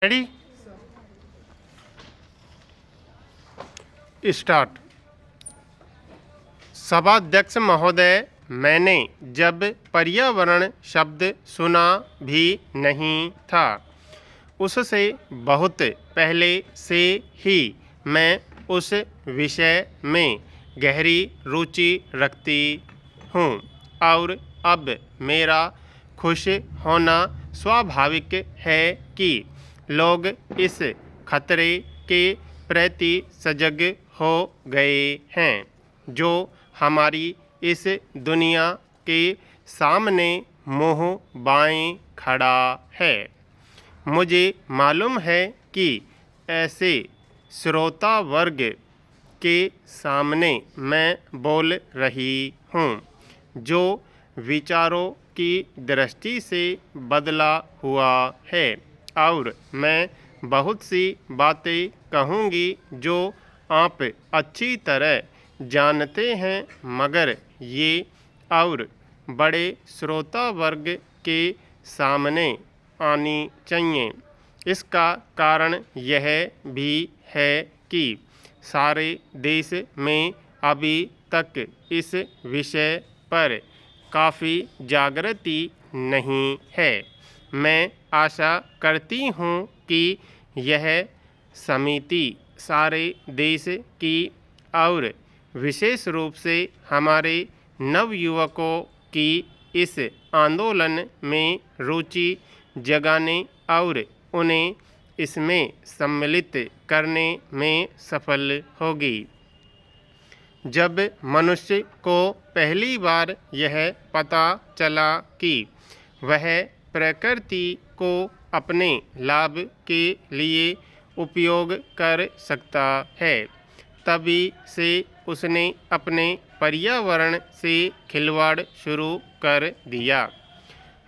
Ready start. सभाध्यक्ष महोदय, मैंने जब पर्यावरण शब्द सुना भी नहीं था, उससे बहुत पहले से ही मैं उस विषय में गहरी रुचि रखती हूँ और अब मेरा खुश होना स्वाभाविक है कि लोग इस खतरे के प्रति सजग हो गए हैं जो हमारी इस दुनिया के सामने मुँह बाएं खड़ा है। मुझे मालूम है कि ऐसे श्रोता वर्ग के सामने मैं बोल रही हूँ जो विचारों की दृष्टि से बदला हुआ है और मैं बहुत सी बातें कहूँगी जो आप अच्छी तरह जानते हैं, मगर ये और बड़े श्रोता वर्ग के सामने आनी चाहिए। इसका कारण यह भी है कि सारे देश में अभी तक इस विषय पर काफ़ी जागृति नहीं है। मैं आशा करती हूँ कि यह समिति सारे देश की और विशेष रूप से हमारे नवयुवकों की इस आंदोलन में रुचि जगाने और उन्हें इसमें सम्मिलित करने में सफल होगी। जब मनुष्य को पहली बार यह पता चला कि वह प्रकृति को अपने लाभ के लिए उपयोग कर सकता है, तभी से उसने अपने पर्यावरण से खिलवाड़ शुरू कर दिया।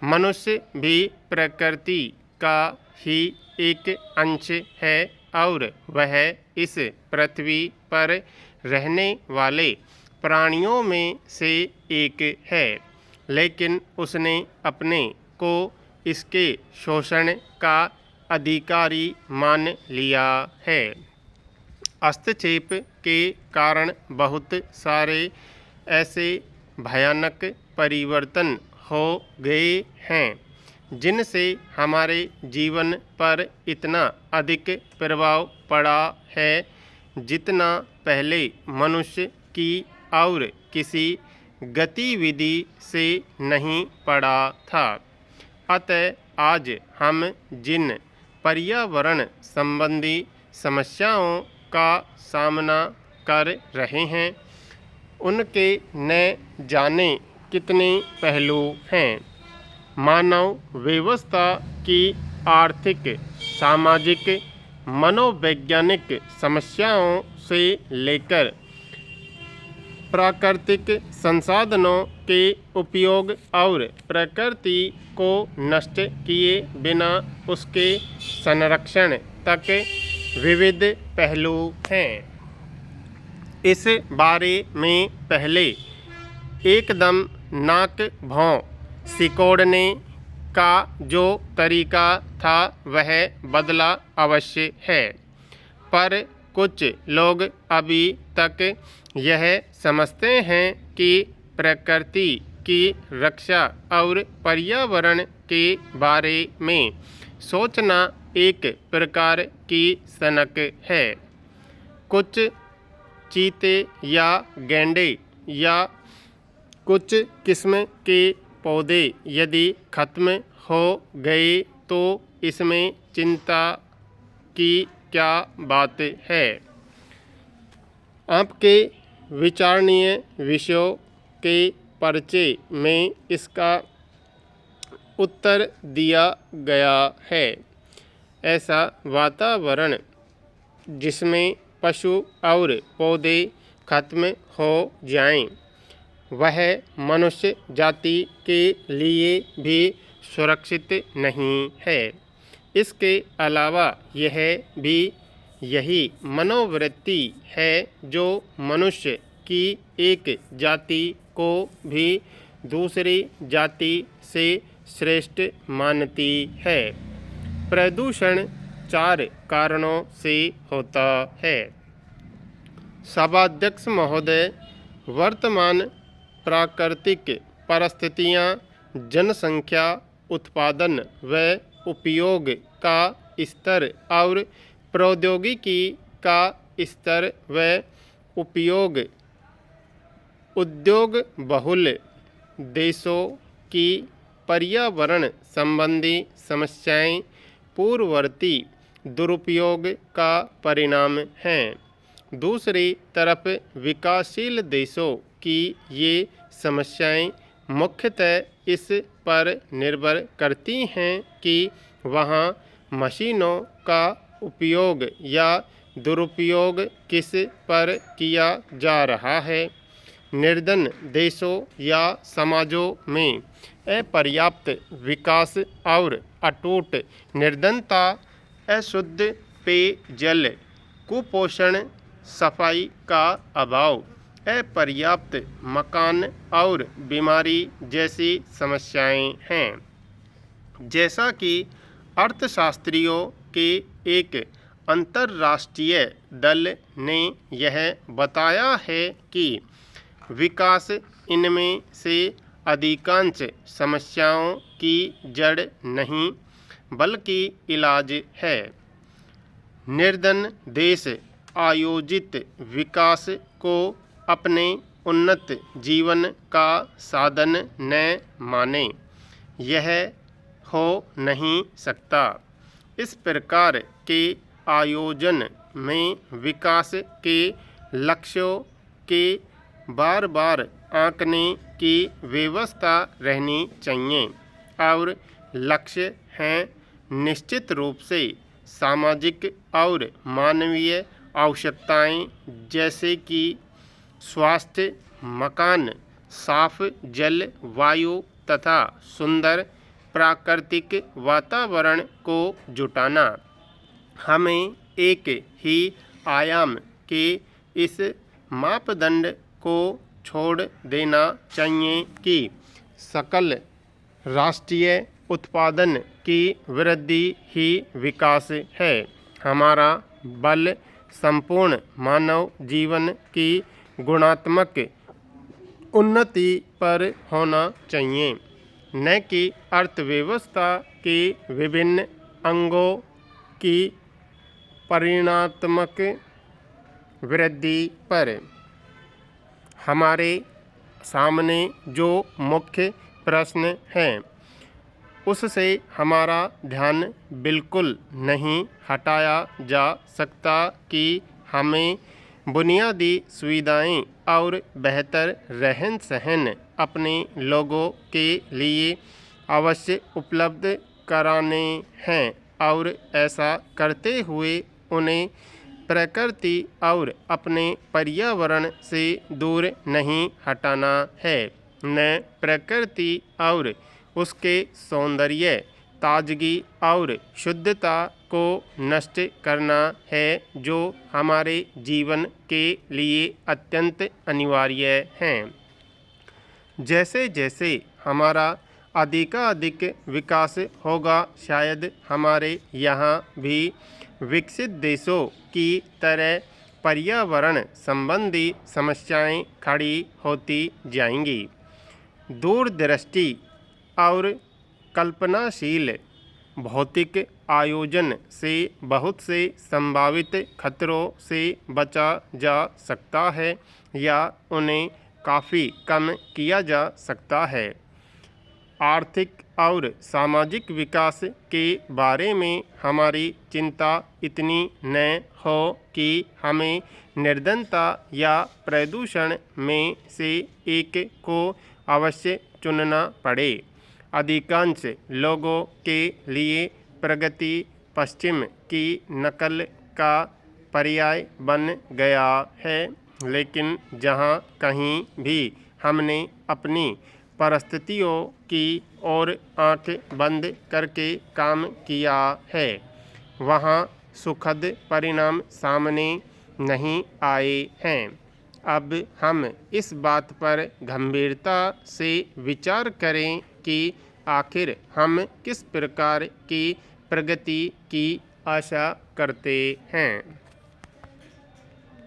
मनुष्य भी प्रकृति का ही एक अंश है और वह इस पृथ्वी पर रहने वाले प्राणियों में से एक है, लेकिन उसने अपने को इसके शोषण का अधिकारी मान लिया है। हस्तक्षेप के कारण बहुत सारे ऐसे भयानक परिवर्तन हो गए हैं जिनसे हमारे जीवन पर इतना अधिक प्रभाव पड़ा है जितना पहले मनुष्य की और किसी गतिविधि से नहीं पड़ा था। अतः आज हम जिन पर्यावरण संबंधी समस्याओं का सामना कर रहे हैं उनके न जाने कितने पहलू हैं। मानव व्यवस्था की आर्थिक, सामाजिक, मनोवैज्ञानिक समस्याओं से लेकर प्राकृतिक संसाधनों के उपयोग और प्रकृति को नष्ट किए बिना उसके संरक्षण तक विविध पहलू हैं। इस बारे में पहले एकदम नाक भौं सिकोड़ने का जो तरीका था वह बदला अवश्य है, पर कुछ लोग अभी तक यह समझते हैं कि प्रकृति की रक्षा और पर्यावरण के बारे में सोचना एक प्रकार की सनक है। कुछ चीते या गैंडे या कुछ किस्म के पौधे यदि खत्म हो गए तो इसमें चिंता की क्या बात है। आपके विचारणीय विषयों के पर्चे में इसका उत्तर दिया गया है। ऐसा वातावरण जिसमें पशु और पौधे खत्म हो जाएं, वह मनुष्य जाति के लिए भी सुरक्षित नहीं है। इसके अलावा यह भी यही मनोवृत्ति है जो मनुष्य की एक जाति को भी दूसरी जाति से श्रेष्ठ मानती है। प्रदूषण 4 कारणों से होता है। सभाध्यक्ष महोदय, वर्तमान प्राकृतिक परिस्थितियां, जनसंख्या, उत्पादन व उपयोग का स्तर और प्रौद्योगिकी का स्तर व उपयोग उद्योग बहुल देशों की पर्यावरण संबंधी समस्याएं पूर्ववर्ती दुरुपयोग का परिणाम हैं। दूसरी तरफ विकासशील देशों की ये समस्याएं मुख्यतः इस पर निर्भर करती हैं कि वहाँ मशीनों का उपयोग या दुरुपयोग किस पर किया जा रहा है। निर्धन देशों या समाजों में अपर्याप्त विकास और अटूट निर्धनता, अशुद्ध पेयजल, कुपोषण, सफाई का अभाव, अपर्याप्त मकान और बीमारी जैसी समस्याएं हैं। जैसा कि अर्थशास्त्रियों के एक अंतर्राष्ट्रीय दल ने यह बताया है कि विकास इनमें से अधिकांश समस्याओं की जड़ नहीं बल्कि इलाज है। निर्धन देश आयोजित विकास को अपने उन्नत जीवन का साधन न माने, यह हो नहीं सकता। इस प्रकार के आयोजन में विकास के लक्ष्यों के बार बार आंकने की व्यवस्था रहनी चाहिए और लक्ष्य हैं निश्चित रूप से सामाजिक और मानवीय आवश्यकताएं जैसे कि स्वास्थ्य, मकान, साफ जल, वायु तथा सुंदर प्राकृतिक वातावरण को जुटाना। हमें एक ही आयाम के इस मापदंड को छोड़ देना चाहिए कि सकल राष्ट्रीय उत्पादन की वृद्धि ही विकास है। हमारा बल संपूर्ण मानव जीवन की गुणात्मक उन्नति पर होना चाहिए, न कि अर्थव्यवस्था के विभिन्न अंगों की परिणात्मक वृद्धि पर। हमारे सामने जो मुख्य प्रश्न है उससे हमारा ध्यान बिल्कुल नहीं हटाया जा सकता कि हमें बुनियादी सुविधाएं और बेहतर रहन सहन अपने लोगों के लिए अवश्य उपलब्ध कराने हैं और ऐसा करते हुए उन्हें प्रकृति और अपने पर्यावरण से दूर नहीं हटाना है, न प्रकृति और उसके सौंदर्य, ताजगी और शुद्धता को नष्ट करना है जो हमारे जीवन के लिए अत्यंत अनिवार्य हैं। जैसे जैसे हमारा अधिकाधिक विकास होगा, शायद हमारे यहाँ भी विकसित देशों की तरह पर्यावरण संबंधी समस्याएं खड़ी होती जाएंगी। दूरदृष्टि और कल्पनाशील भौतिक आयोजन से बहुत से संभावित खतरों से बचा जा सकता है या उन्हें काफ़ी कम किया जा सकता है। आर्थिक और सामाजिक विकास के बारे में हमारी चिंता इतनी न हो कि हमें निर्धनता या प्रदूषण में से एक को अवश्य चुनना पड़े। अधिकांश लोगों के लिए प्रगति पश्चिम की नकल का पर्याय बन गया है, लेकिन जहाँ कहीं भी हमने अपनी परिस्थितियों की ओर आंख बंद करके काम किया है, वहाँ सुखद परिणाम सामने नहीं आए हैं। अब हम इस बात पर गंभीरता से विचार करें कि आखिर हम किस प्रकार की प्रगति की आशा करते हैं।